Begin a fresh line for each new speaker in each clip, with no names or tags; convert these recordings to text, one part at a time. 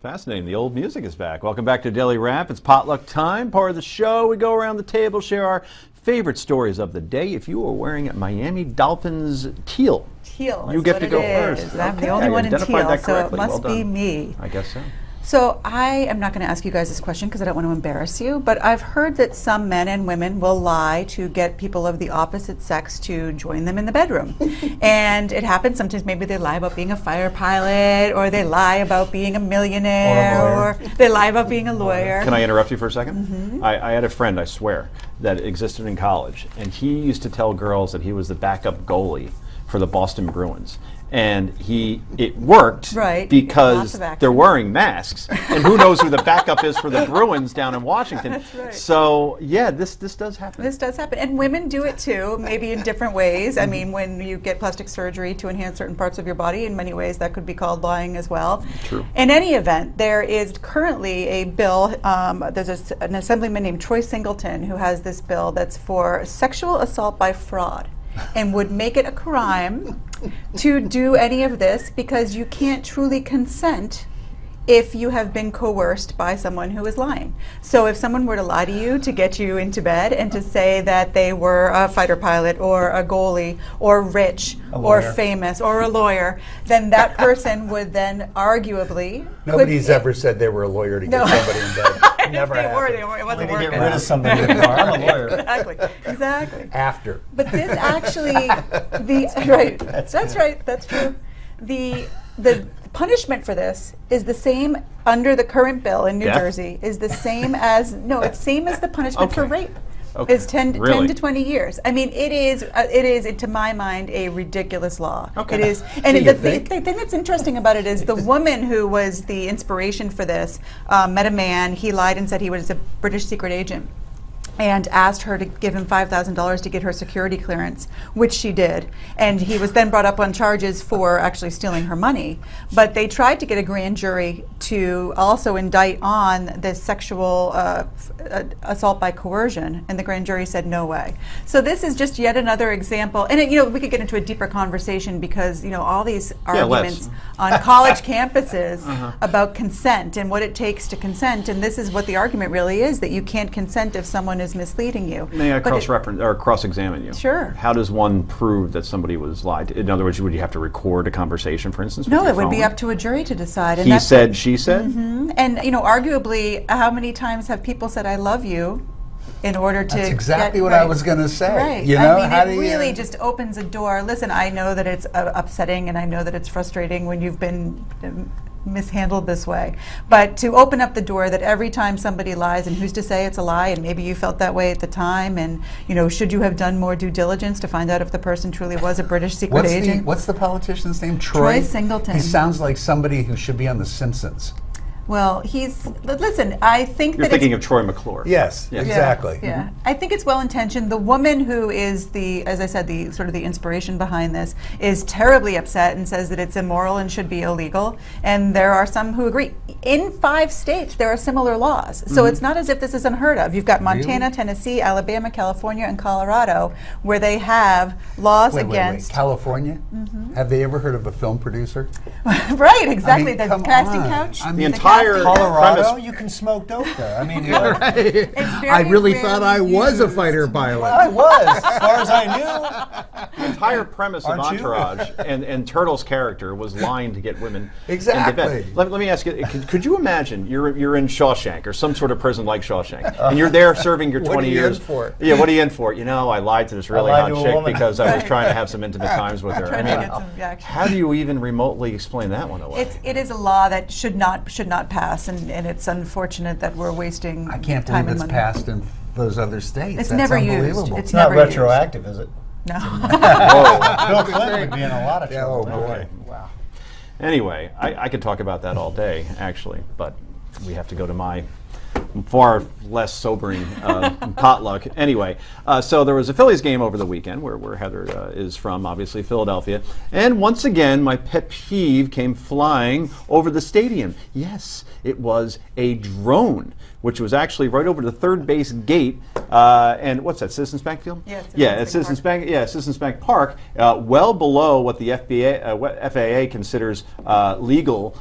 Fascinating. The old music is back. Welcome back to Daily Wrap. It's potluck time. Part of the show, we go around the table, share our favorite stories of the day. If you are wearing Miami Dolphins teal,
you get to go first. I'm the only one in teal, so it must be me.
I guess so.
So I am not going to ask you guys this question because I don't want to embarrass you, but I've heard that some men and women will lie to get people of the opposite sex to join them in the bedroom. And it happens sometimes. Maybe they lie about being a fighter pilot, or they lie about being a millionaire, or they lie about being a lawyer.
Can I interrupt you for a second? I had a friend, I swear, that existed in college, and he used to tell girls that he was the backup goalie for the Boston Bruins. And it worked because they're wearing masks, and who knows who the backup is for the Bruins down in Washington.
That's right.
So yeah, this does happen.
This does happen, and women do it too, maybe in different ways. I mean, when you get plastic surgery to enhance certain parts of your body, in many ways that could be called lying as well.
True.
In any event, there is currently a bill. There's an assemblyman named Troy Singleton who has this bill that's for sexual assault by fraud, and would make it a crime to do any of this because you can't truly consent if you have been coerced by someone who is lying. So if someone were to lie to you to get you into bed and to say that they were a fighter pilot or a goalie or rich or famous or a lawyer, then that person would then arguably...
Nobody's ever said they were a lawyer to get somebody in bed.
Never happened. It wasn't working.
Get rid of somebody anymore. I'm a lawyer.
Exactly.
After.
But this actually, that's true. The punishment for this is the same under the current bill in New Jersey. Is the same as it's same as the punishment for rape. It's 10 to 20 years. I mean, it is to my mind a ridiculous law. It is, and the thing that's interesting about it is the woman who was the inspiration for this met a man. He lied and said he was a British secret agent, and asked her to give him $5,000 to get her security clearance, which she did. And he was then brought up on charges for actually stealing her money. But they tried to get a grand jury to also indict on this sexual assault by coercion, and the grand jury said no way. So this is just yet another example. And we could get into a deeper conversation because all these arguments on college campuses about consent and what it takes to consent, and this is what the argument really is, that you can't consent if someone is misleading you.
May I cross-reference or cross-examine you?
Sure.
How does one prove that somebody was lied to? In other words, would you have to record a conversation, for instance?
No, it would be up to a jury to decide. And
he said, she said?
And arguably, how many times have people said, I love you, in order to
That's exactly what I was going to say.
Right. I mean, it really just opens a door. Listen, I know that it's upsetting, and I know that it's frustrating when you've been mishandled this way, but to open up the door that every time somebody lies, and who's to say it's a lie, and maybe you felt that way at the time, and should you have done more due diligence to find out if the person truly was a British secret agent?
What's the politician's name?
Troy Singleton.
He sounds like somebody who should be on The Simpsons.
Well, listen, I think
You're thinking of Troy McClure.
Yes, exactly.
Yeah. I think it's well intentioned. The woman who is as I said, the sort of the inspiration behind this is terribly upset and says that it's immoral and should be illegal. And there are some who agree. In 5 states, there are similar laws. So it's not as if this is unheard of. You've got Montana, Tennessee, Alabama, California, and Colorado, where they have laws against...
Wait. California? Have they ever heard of a film producer?
Right, exactly. The casting couch.
The entire
Colorado, you can smoke dope there. I mean,
I really thought I was a fighter pilot.
Well, I was, as far as I knew.
The entire premise of Entourage and Turtle's character was lying to get women
exactly.
into bed. Let me ask you, could you imagine you're in Shawshank or some sort of prison like Shawshank, and you're there serving your 20 years.
What are you in for?
Yeah, what are you in for? I lied to this really hot chick because I was trying to have some intimate times with her. I mean, how do you even remotely explain that one away?
It is a law that should not pass, and it's unfortunate that we're wasting time and money.
I can't believe it's passed in those other states.
It's
That's
never used.
It's not retroactive, is it?
No.
Bill Clinton would be in a lot of trouble.
Oh, boy.
Okay. Wow.
Anyway, I could talk about that all day, actually, but we have to go to my far less sobering potluck. Anyway, so there was a Phillies game over the weekend where Heather is from, obviously Philadelphia. And once again, my pet peeve came flying over the stadium. Yes, it was a drone, which was actually right over the third base gate. And what's that, Citizens Bank Field?
Yeah,
it's Citizens Bank. Yeah, Citizens Bank Park, well below what the FAA considers legal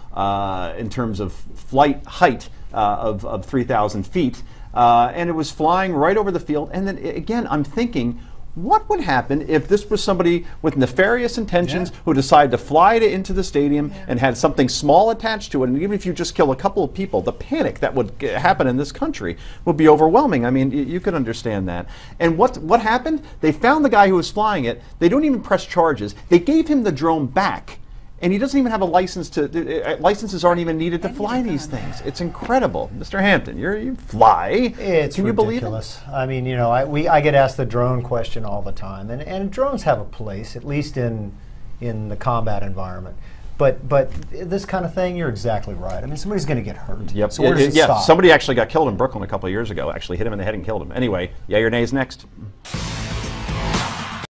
in terms of flight height of 3,000 feet. And it was flying right over the field. And then again, I'm thinking, what would happen if this was somebody with nefarious intentions who decided to fly into the stadium and had something small attached to it? And even if you just kill a couple of people, the panic that would happen in this country would be overwhelming. I mean, you could understand that. And what happened? They found the guy who was flying it. They don't even press charges. They gave him the drone back. And he doesn't even have a license to. Licenses aren't even needed to fly these things. It's incredible, Mr. Hampton. You fly.
It's
Can you believe
ridiculous. I mean, you know, I get asked the drone question all the time, and drones have a place, at least in the combat environment. But this kind of thing, you're exactly right. I mean, somebody's going to get hurt.
Yep.
So where does it stop?
Somebody actually got killed in Brooklyn a couple of years ago. Actually hit him in the head and killed him. Anyway, yeah, your nays next.